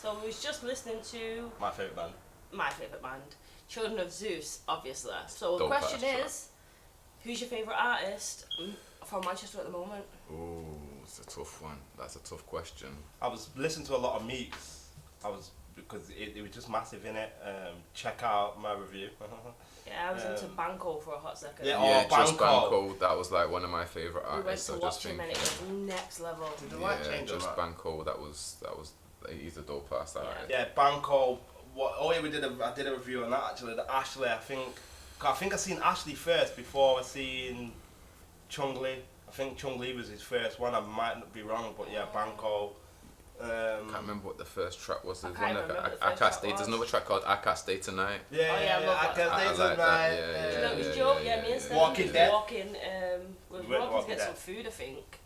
So we was just listening to My favourite band. my favourite band, Children of Zeus, obviously. So the Dope question ass is, who's your favourite artist from Manchester at the moment? Ooh, it's a tough one. That's a tough question. I was listening to a lot of Meekz. Because it was just massive in it. Check out my review. Yeah, I was into Banco for a hot second. Yeah, Yeah, oh, just Banco. That was like one of my favourite We went artists. to watch him and it was next level. Did the light Yeah, change or just not? Banco. That was. He's a dope ass artist. Yeah, Banco. I did a review on that actually. The Ashley, I think I seen Ashley first before I seen Chung Lee. I think Chung Lee was his first one. I might not be wrong, but yeah, Banco. I can't remember what the first track was. There's I can't one remember that the I first can't track stay. There's was. another track called I Can't Stay Tonight. Yeah, Oh, yeah, I love I that. can't I stay like that, tonight. yeah, Do you know it was yeah, Joe? yeah, Yeah, me and yeah, Steph Walking was Dead. walking. We We were went walking to Walking get Dead. some food, I think.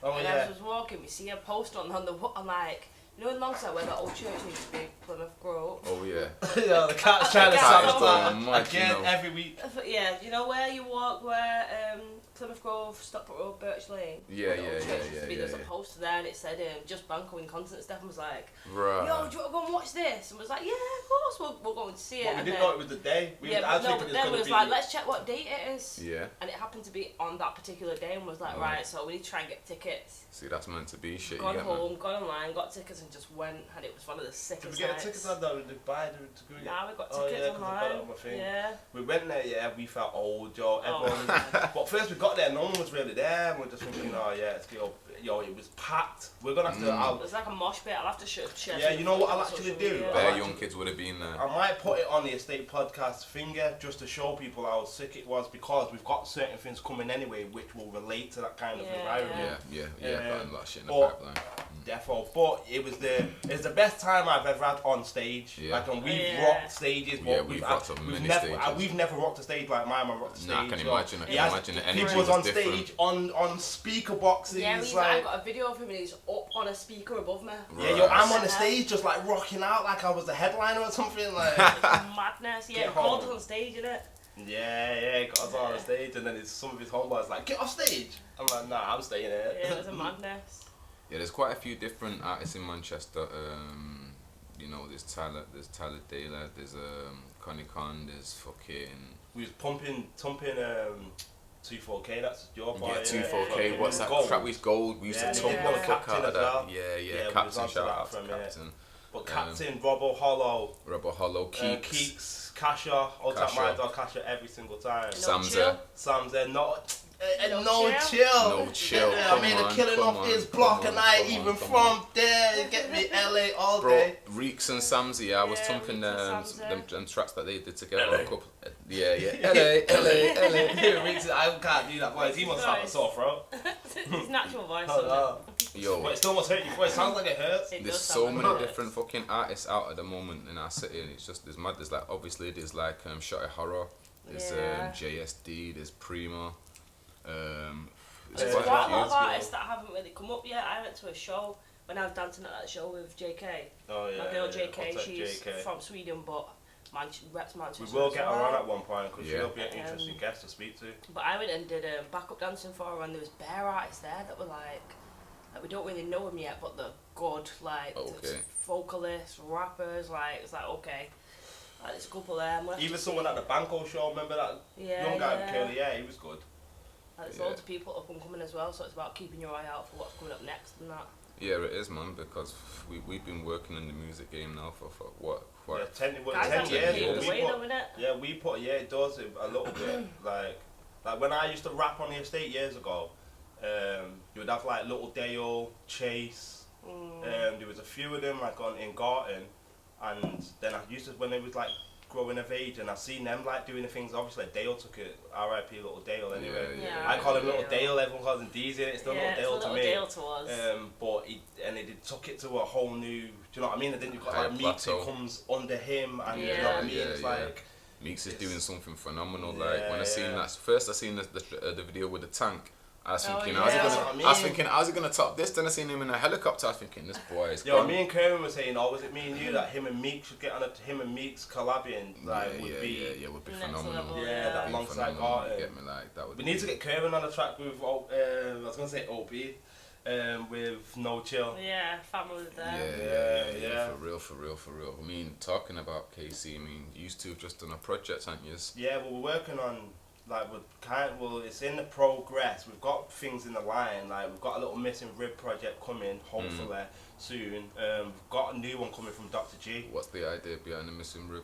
Oh And yeah. as I was walking, we see a poster on the I'm like, you know, in Longside where that old church used to be, Plymouth Grove. Oh yeah. Yeah, the cat's trying to Cat's sabotage going mad, again you know. every week. Yeah, you know where you walk, where Plymouth Grove, Stockport Road, Birch Lane. Yeah, where the old yeah, church yeah, used to yeah, be, There's a yeah. poster there, and it said just Banco in constant. Steph was like, Right. yo, do you want to go and watch this? And was like, yeah, of course, we're going to see it. But we and didn't then, know it was the day. yeah, I but no, think but it was then gonna we was be- like, let's check what date it is. Yeah. And it happened to be on that particular day, and was like, Oh. right, so we need to try and get tickets. See, that's meant to be shit. Gone You get me? home, gone online, got tickets, and just went, and it was one of the Did sickest we get nights. tickets on that? Did we buy the to go? Nah, we got Oh, tickets yeah, 'cause I got it online. on my thing. Yeah. We went there, yeah, we felt old, yo. Oh, Everyone was, but first we got there, no one was really there, and we're just thinking, oh yeah, it's good. Yo, it was packed. We're gonna have to. It was like a mosh pit. I'll have to share. Yeah, you know what I'll on actually social do? media. Bare young kids would have been there. I might put it on the Estate Podcast finger just to show people how sick it was, because we've got certain things coming anyway which will relate to that kind of Yeah, environment. Yeah. Got a lot of shit in the But- pipeline. Defo, but it's the best time I've ever had on stage. Yeah. Like when we've Yeah. rocked stages, Yeah, but we've had- rocked on many never, stages. We've never rocked a stage like my man rocked a stage. Nah, I can yo. imagine. I He can has- imagine the He energy was was on different. stage on speaker boxes. Yeah, I like, got a video of him and he's up on a speaker above me. yeah, yo, I'm on the Yeah. stage just like rocking out like I was the headliner or something. Like, It's madness. Yeah, Get called home. us on stage, innit? yeah, got us on stage, and then some of his homeboys like, get off stage. I'm like, nah, I'm staying here. Yeah, it was a madness. Yeah, there's quite a few different artists in Manchester. You know, there's Tyler Dale, there's Connie Con, there's fucking We was thumping 24K. That's your boy. yeah, 24K. What's that Gold. track? We Gold. We used Yeah, to yeah, thump yeah. the fuck Captain out of as that. well. Yeah, Yeah, we was Captain, onto shout that out to from, yeah. Captain. But Captain, Robbo Hollow, Robbo Hollow, keekz, Keekz, Kasha, I'll tap Kasha. my dog Kasha every single time. Samzy. chill. Samzy, no No chill. No chill. Yeah, I Come made a on, killing come off on, this come block, on, and I come even on, come from on. there. You get me, LA all Bro, day. Reikz and Samzy, I was Yeah, thumping Reikz and them tracks that they did together. LA. A couple, yeah. LA. I can't do that voice. He must have a sore throat. His natural voice. Oh, doesn't no. Yo, But it still must hurt your voice. Sounds like it hurts. It there's does so sound many like different fucking artists out at the moment in our city, and it's just there's mad. There's like obviously there's like Shotty Horroh, there's Yeah. JSD, there's Prima. There's Yeah. quite a lot of few. artists that haven't really come up yet. I went to a show when I was dancing at that show with JK. Oh yeah. My girl yeah. JK, What's that, she's JK? from Sweden, but reps Manchester. We will as get her well. on at one point because Yeah. she'll be an interesting guest to speak to. But I went and did backup dancing for her, and there was bare artists there that were like we don't really know them yet, but they're good, like Okay. vocalists, rappers, like it's like okay, like there's a couple there. I'm gonna have Even to someone see. at the Banco show, remember that Yeah, young guy yeah. with curly hair? He was good. Like, there's Yeah. loads of people up and coming as well, so it's about keeping your eye out for what's coming up next and that. Yeah, it is, man, because we've been working in the music game now for what? Yeah, 10 Guys, 10 that's years. paving but the we way put- though, innit? Yeah, we put, yeah, it does a little bit. Like when I used to rap on the estate years ago, you would have like Little Dale, Chase. There was a few of them like in Garton, and then I used to when they was like growing of age, and I seen them like doing the things. Obviously, Dale took it. R.I.P Little Dale. Anyway, Yeah, I call him Little Dale. Dale. Everyone calls him Deezy. It's still Yeah, Little Dale it's a to little me. Dale to us. But it took it to a whole new. Do you know what I mean? And then you've got Higher like Meekz who plateau. comes under him, and you Yeah. know what I mean? Yeah, It's yeah. like. Meekz is It's- doing something phenomenal. Like when I seen Yeah. that first, I seen the video with the tank. I was Oh, thinking, yeah. how's he That's gonna? what I I was mean. thinking, how's he gonna top this? Then I seen him in a helicopter. I was thinking, this boy is Yo, gone. me and Kerwin were saying, oh, was it me and you that him and Meekz should get on him and Meekz collabing? Like, would be. would be Next phenomenal. level, Yeah, yeah. that Be alongside phenomenal. Garton. Get me like that would. We need to get Kerwin on the track with, I was going to say OB. with No Chill. Yeah, family there. Yeah. For real. I mean, talking about KC, I mean, you two have just done a project, haven't you? Yeah, well, we're working on, like, it's in the progress. We've got things in the line, like, we've got a little Missing Rib project coming, hopefully, soon. We've got a new one coming from Dr. G. What's the idea behind the Missing Rib?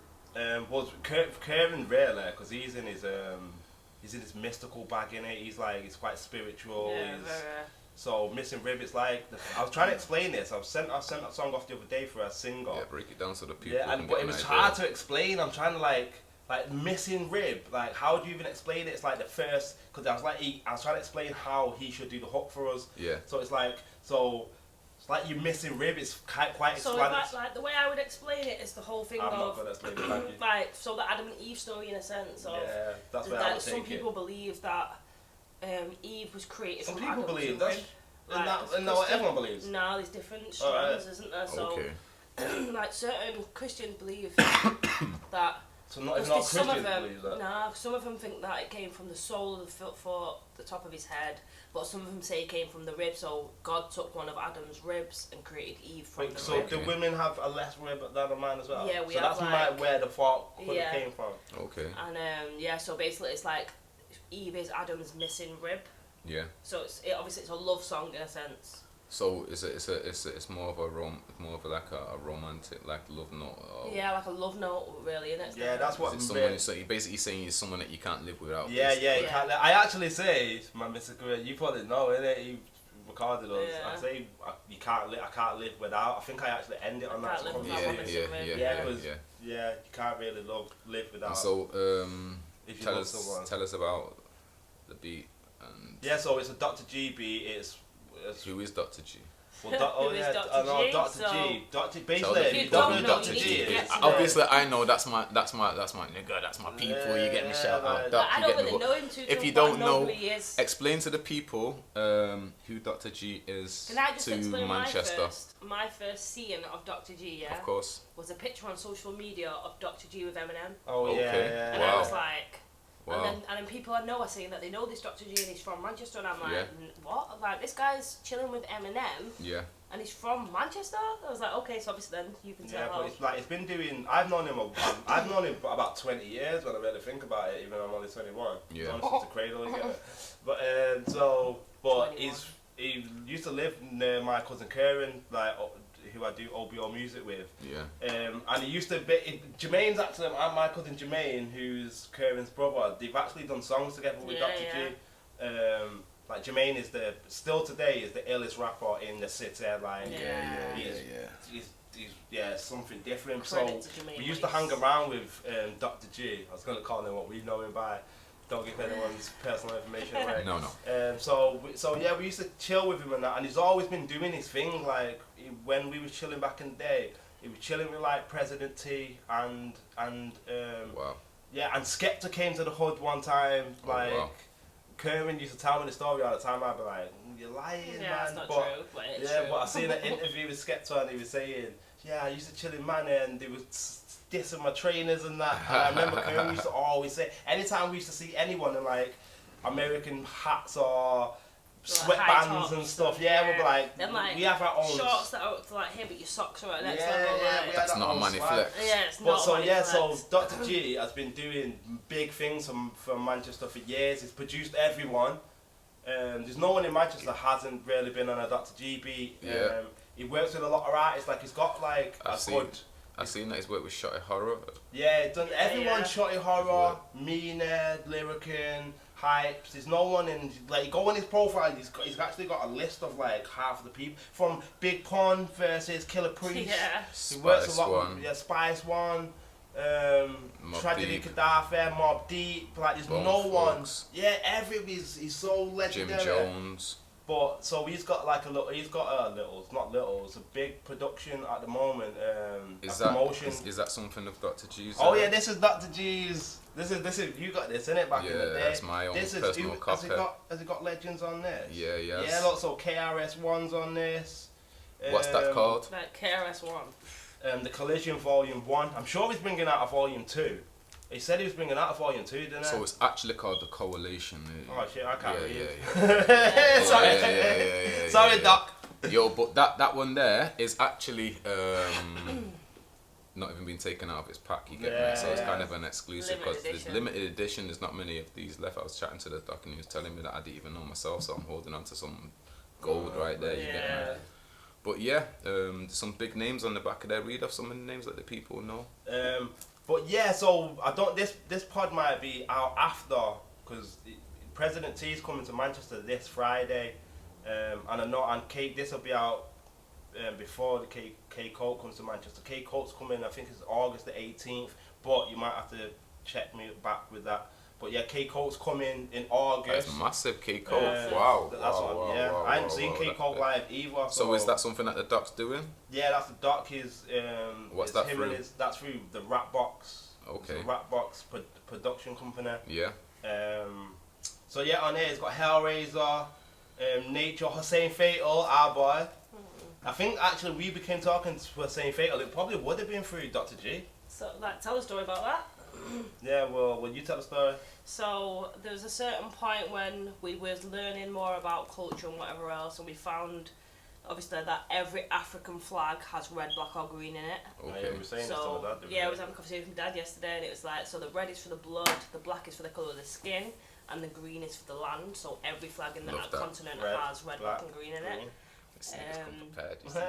Well, Kieran really, because he's in his mystical bag, innit? He's quite spiritual. Yeah, So Missing Rib, it's like I was trying to explain this. I sent that song off the other day for a single. Yeah, break it down so the people. Yeah, can but get it was an hard idea. to explain. I'm trying to like Missing Rib. Like, how do you even explain it? It's like the first, because I was trying to explain how he should do the hook for us. Yeah. So it's like your Missing Rib. It's quite so explanatory. like the way I would explain it is the whole thing I'm not of gonna explain it. Thank you. like, so the Adam and Eve story in a sense of Yeah, that's where I that would some take people it. believe that Eve was created Some from people Adam's believe rib. that. Like, And not what everyone believes. No, there's different Alright. strands, isn't there? So, Okay. like, certain Christians believe that. So not even Because some of Christians them, believe that. nah, some of them think that it came from the sole of the foot for the top of his head, but some of them say it came from the rib. So God took one of Adam's ribs and created Eve from Wait, the so rib. do women have a less rib than mine as well? Yeah, we so have, that's like- where the thought could Yeah. have came from. Okay. And yeah, so basically it's like Eve is Adam's missing rib. Yeah. So obviously it's a love song in a sense. So it's more of a like a romantic, like, love note. Or Yeah, like a love note, really, innit? Yeah, that's what. is it someone? So you're basically saying he's someone that you can't live without. Yeah, basically. yeah. You can't, I actually say, my Mr. Career, you probably know, innit? You recorded us. Yeah. I say I can't live without. I think I actually end it on that. Can't live song. without one missing rib. Yeah, you can't really live without. And so if you tell love us someone. about the beat and Yeah, so it's a Dr. G beat. It's who is Dr. G? well, Who is Dr. G? Dr. So- G. Dr. If Basically, you you don't know who don't know, Dr. you G need to is. get to know. Obviously, I know that's my nigga, that's my people. You get me, shout out. Like, Doc, I you don't get me, really but know him too if too, you but I don't know know, who he is. explain to the people who Dr. G is Can I just to explain Manchester. my first seeing of Dr. G, yeah? Of course. Was a picture on social media of Dr. G with Eminem. Oh Okay. yeah. And Wow. I was like, Wow. and then people I know are saying that they know this Dr. G and he's from Manchester, and I'm like, Yeah. What? Like, this guy's chilling with Eminem Yeah. and he's from Manchester? I was like, okay, so obviously then you can tell Yeah, how. but it's like it's been doing. I've known him for about 20 years when I really think about it. Even though I'm only 21. Yeah. Known since the cradle, you get it. But 21. he used to live near my cousin Kieran, like who I do OBO music with. Yeah. And he used to be. Jermaine's actually my cousin Jermaine, who's Kieran's brother. They've actually done songs together with Yeah, Dr. G. Like Jermaine is still today is the illest rapper in the city. Like he's something different. Credit So to Jermaine we used to Reikz. hang around with Dr. G. I was gonna call him what we know him by. Don't give anyone's personal information away. No. So we used to chill with him and that, and he's always been doing his thing. Like when we was chilling back in the day, he was chilling with like President T and Wow. yeah, and Skepta came to the hood one time. Oh, Like wow. Kerwin used to tell me the story all the time. I'd be like, "You're lying, Yeah, man." that's not but true, but it's yeah, true. but I seen an interview with Skepta and he was saying, "Yeah, I used to chill in Manor and they was dissing my trainers and that." And I remember Kerwin used to always say, anytime we used to see anyone in like American hats or Like high sweatbands tops and stuff, yeah, we'll be like, Then, like, we have our own. shorts that are up to like here, but your socks are at next Yeah, level. yeah, like. we That's had not our a own money swag. flex. Yeah, it's But not so money yeah, flex. so Dr. G has been doing big things from Manchester for years. He's produced everyone. There's no one in Manchester that hasn't really been on a Dr. G beat. Yeah. He works with a lot of artists. Like he's got like I've a seen- good. I've seen that he's worked with Shotty Horroh. Yeah, done Yeah, everyone. yeah. Shotty Horroh, Meekz, Lyricin, Hypes. There's no one in like go on his profile. He's actually got a list of like half of the people from Big Pun versus Killer Priest. Yeah. He works a Spice lot One. with Spice One, Mobb Tragedy Deep. Gaddafi, Mobb Deep. Like there's Bone no one. Thugs. Yeah, he's so Jim legendary. Jones. But so he's got like it's not little. It's a big production at the moment. Is a that promotion. is that something of Dr. G's? Oh yeah, this is Dr. G's. This is you got this in it back in the Yeah, day. that's my own This is personal copy. Has it got legends on this? Yeah, yes. Yeah, lots of KRS-Ones on this. What's that called? Like KRS-One. The Collision Volume 1. I'm sure he's bringing out a Volume 2. He said he was bringing out a volume 2, didn't he? So it's actually called the Coalition. Oh shit, I can't read. Yeah. Sorry. Sorry, Doc. Yo, but that one there is actually not even been taken out of its pack, you get me? So it's kind of an exclusive because there's limited edition. There's not many of these left. I was chatting to the doc and he was telling me that I didn't even know myself, so I'm holding on to some gold right there, you get me? But yeah, some big names on the back of there. Read off some of the names that the people know. But yeah, so I don't. This pod might be out after because President T is coming to Manchester this Friday, and I know and Cake. This will be out before the K Colt comes to Manchester. K Colt's coming. I think it's August the 18th. But you might have to check me back with that. But yeah, K Colt's coming in August. That's massive, K Colt. Wow. That's what. Yeah, I haven't seen K Colt live either. So is that something that the doc's doing? Yeah, that's the doc. His what's that through? That's through the Rap Box. Okay. It's a Rap Box production company. Yeah. So yeah, on there it's got Hellraiser, Nature, Hussain Fatal, our boy. I think actually we became talking to Hussain Fatal. It probably would have been through Dr. G. So, tell a story about that. Yeah, well, will you tell the story? So there was a certain point when we was learning more about culture and whatever else, and we found obviously that every African flag has red, black or green in it. Okay. Yeah, we were saying So this to my dad, yeah, I was having a conversation with my dad yesterday, and it was like, so the red is for the blood, the black is for the colour of the skin, and the green is for the land. So every flag in that continent has red, black and green in it. This nigga's come prepared, you see.